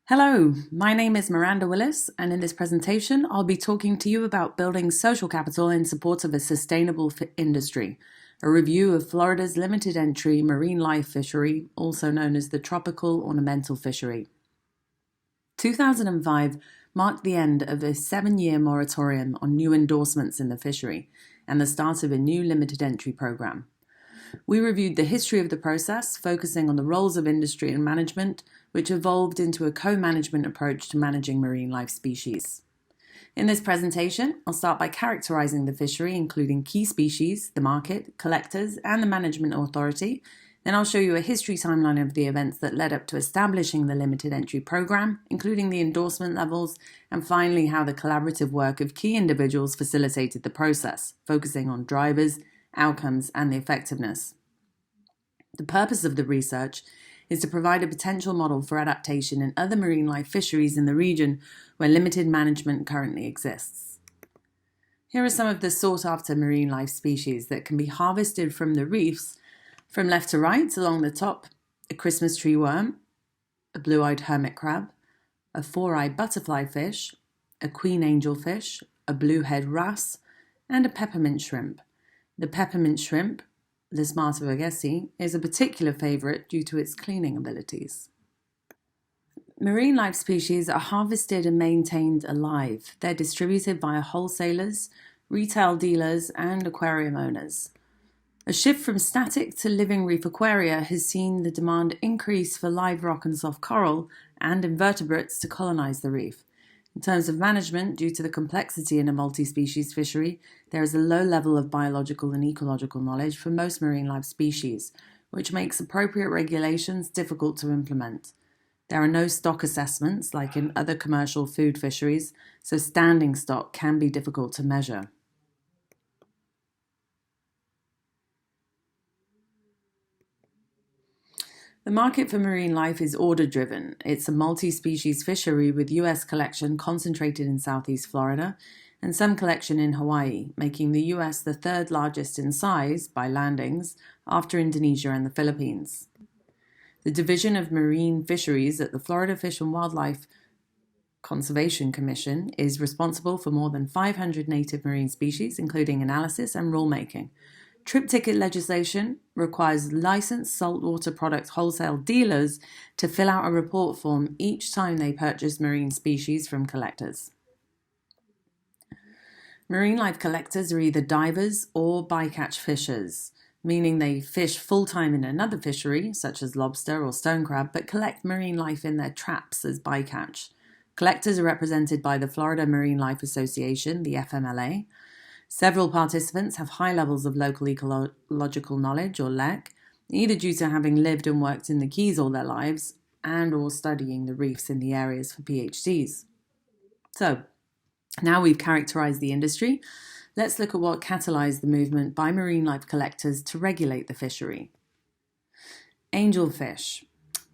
Hello, my name is Miranda Willis, and in this presentation, I'll be talking to you about building social capital in support of a sustainable industry, a review of Florida's limited entry marine life fishery, also known as the tropical ornamental fishery. 2005 marked the end of a 7-year moratorium on new endorsements in the fishery and the start of a new limited entry program. We reviewed the history of the process, focusing on the roles of industry and management, which evolved into a co-management approach to managing marine life species. In this presentation, I'll start by characterizing the fishery, including key species, the market, collectors, and the management authority. Then I'll show you a history timeline of the events that led up to establishing the limited entry program, including the endorsement levels, and finally how the collaborative work of key individuals facilitated the process, focusing on drivers, outcomes, and the effectiveness. The purpose of the research is to provide a potential model for adaptation in other marine life fisheries in the region where limited management currently exists. Here are some of the sought-after marine life species that can be harvested from the reefs. From left to right, along the top, a Christmas tree worm, a blue-eyed hermit crab, a four-eyed butterfly fish, a queen angelfish, a bluehead wrasse, and a peppermint shrimp. The peppermint shrimp, Lismata burgesi, is a particular favourite due to its cleaning abilities. Marine life species are harvested and maintained alive. They're distributed via wholesalers, retail dealers, and aquarium owners. A shift from static to living reef aquaria has seen the demand increase for live rock and soft coral and invertebrates to colonise the reef. In terms of management, due to the complexity in a multi-species fishery, there is a low level of biological and ecological knowledge for most marine life species, which makes appropriate regulations difficult to implement. There are no stock assessments like in other commercial food fisheries, so standing stock can be difficult to measure. The market for marine life is order-driven. It's a multi-species fishery with US collection concentrated in southeast Florida and some collection in Hawaii, making the US the third largest in size by landings after Indonesia and the Philippines. The Division of Marine Fisheries at the Florida Fish and Wildlife Conservation Commission is responsible for more than 500 native marine species, including analysis and rulemaking. Trip ticket legislation requires licensed saltwater product wholesale dealers to fill out a report form each time they purchase marine species from collectors. Marine life collectors are either divers or bycatch fishers, meaning they fish full-time in another fishery, such as lobster or stone crab, but collect marine life in their traps as bycatch. Collectors are represented by the Florida Marine Life Association, the FMLA. Several participants have high levels of local ecological knowledge, or LEC, either due to having lived and worked in the Keys all their lives and or studying the reefs in the areas for PhDs. So, now we've characterized the industry, let's look at what catalyzed the movement by marine life collectors to regulate the fishery. Angelfish.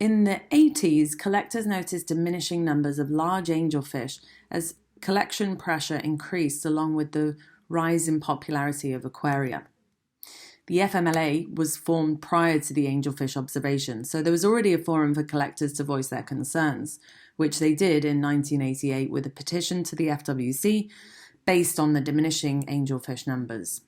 In the 80s, collectors noticed diminishing numbers of large angelfish as collection pressure increased along with the rise in popularity of aquaria. The FMLA was formed prior to the angelfish observation, so there was already a forum for collectors to voice their concerns, which they did in 1988 with a petition to the FWC based on the diminishing angelfish numbers.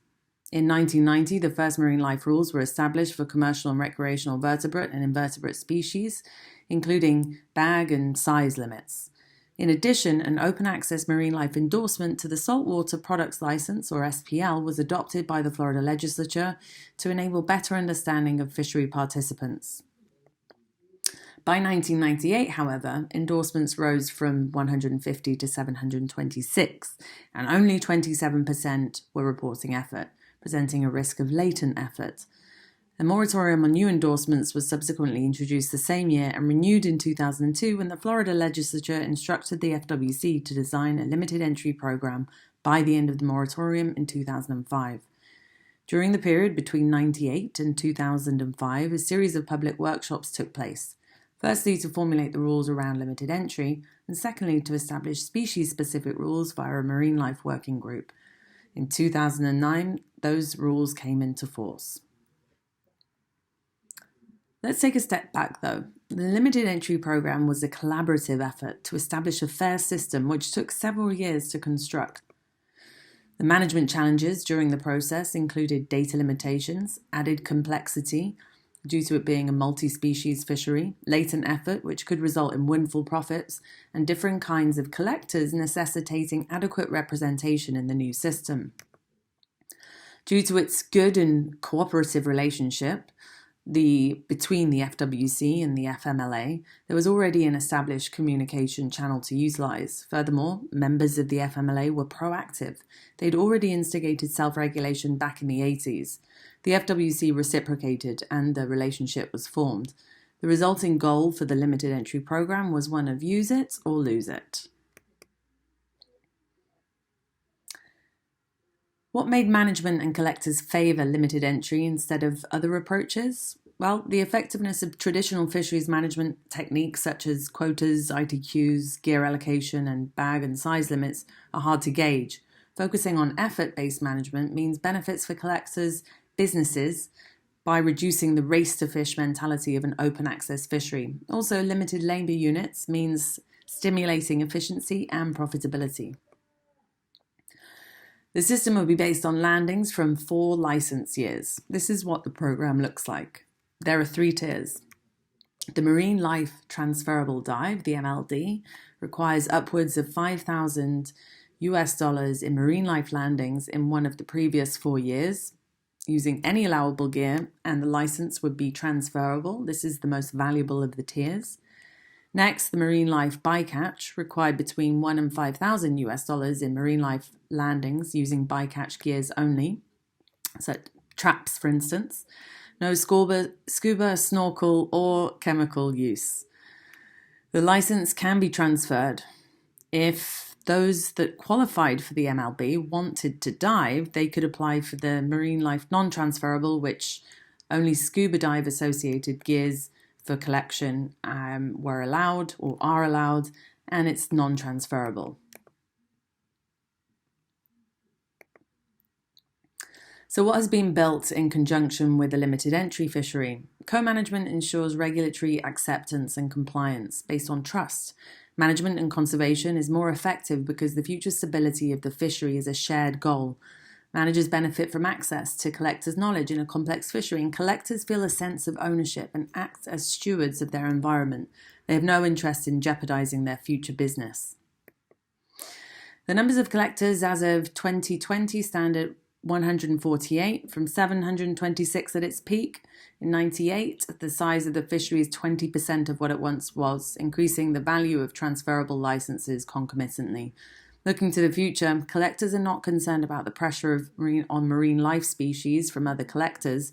In 1990, the first marine life rules were established for commercial and recreational vertebrate and invertebrate species, including bag and size limits. In addition, an open-access marine life endorsement to the Saltwater Products License, or SPL, was adopted by the Florida legislature to enable better understanding of fishery participants. By 1998, however, endorsements rose from 150 to 726, and only 27% were reporting effort, presenting a risk of latent effort. A moratorium on new endorsements was subsequently introduced the same year and renewed in 2002 when the Florida legislature instructed the FWC to design a limited entry program by the end of the moratorium in 2005. During the period between 1998 and 2005, a series of public workshops took place, firstly to formulate the rules around limited entry, and secondly to establish species-specific rules via a marine life working group. In 2009, those rules came into force. Let's take a step back though. The limited entry program was a collaborative effort to establish a fair system which took several years to construct. The management challenges during the process included data limitations, added complexity due to it being a multi-species fishery, latent effort which could result in windfall profits, and different kinds of collectors necessitating adequate representation in the new system. Due to its good and cooperative relationship between the FWC and the FMLA, there was already an established communication channel to utilise. Furthermore, members of the FMLA were proactive. They'd already instigated self-regulation back in the 80s. The FWC reciprocated and the relationship was formed. The resulting goal for the limited entry programme was one of use it or lose it. What made management and collectors favour limited entry instead of other approaches? Well, the effectiveness of traditional fisheries management techniques such as quotas, ITQs, gear allocation, and bag and size limits are hard to gauge. Focusing on effort-based management means benefits for collectors, businesses, by reducing the race-to-fish mentality of an open access fishery. Also, limited labour units means stimulating efficiency and profitability. The system will be based on landings from 4 licence years. This is what the programme looks like. There are 3 tiers. The Marine Life Transferable Dive, the MLD, requires upwards of $5,000 in marine life landings in one of the previous 4 years, using any allowable gear, and the licence would be transferable. This is the most valuable of the tiers. Next, the Marine Life Bycatch required between $1,000 and $5,000 in marine life landings using bycatch gears only, so traps for instance. No scuba, snorkel or chemical use. The licence can be transferred. If those that qualified for the MLB wanted to dive, they could apply for the Marine Life Non-Transferable, which only scuba dive associated gears for collection were allowed or are allowed, and it's non-transferable. So what has been built in conjunction with the limited entry fishery? Co-management ensures regulatory acceptance and compliance based on trust. Management and conservation is more effective because the future stability of the fishery is a shared goal. Managers benefit from access to collectors' knowledge in a complex fishery, and collectors feel a sense of ownership and act as stewards of their environment. They have no interest in jeopardising their future business. The numbers of collectors as of 2020 stand at 148 from 726 at its peak. In 98, the size of the fishery is 20% of what it once was, increasing the value of transferable licenses concomitantly. Looking to the future, collectors are not concerned about the pressure on marine life species from other collectors.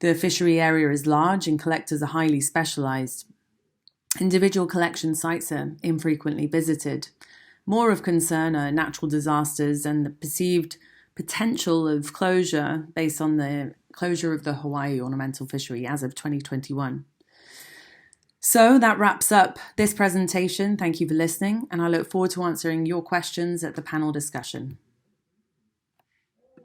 The fishery area is large and collectors are highly specialised. Individual collection sites are infrequently visited. More of concern are natural disasters and the perceived potential of closure based on the closure of the Hawaii ornamental fishery as of 2021. So that wraps up this presentation. Thank you for listening, and I look forward to answering your questions at the panel discussion.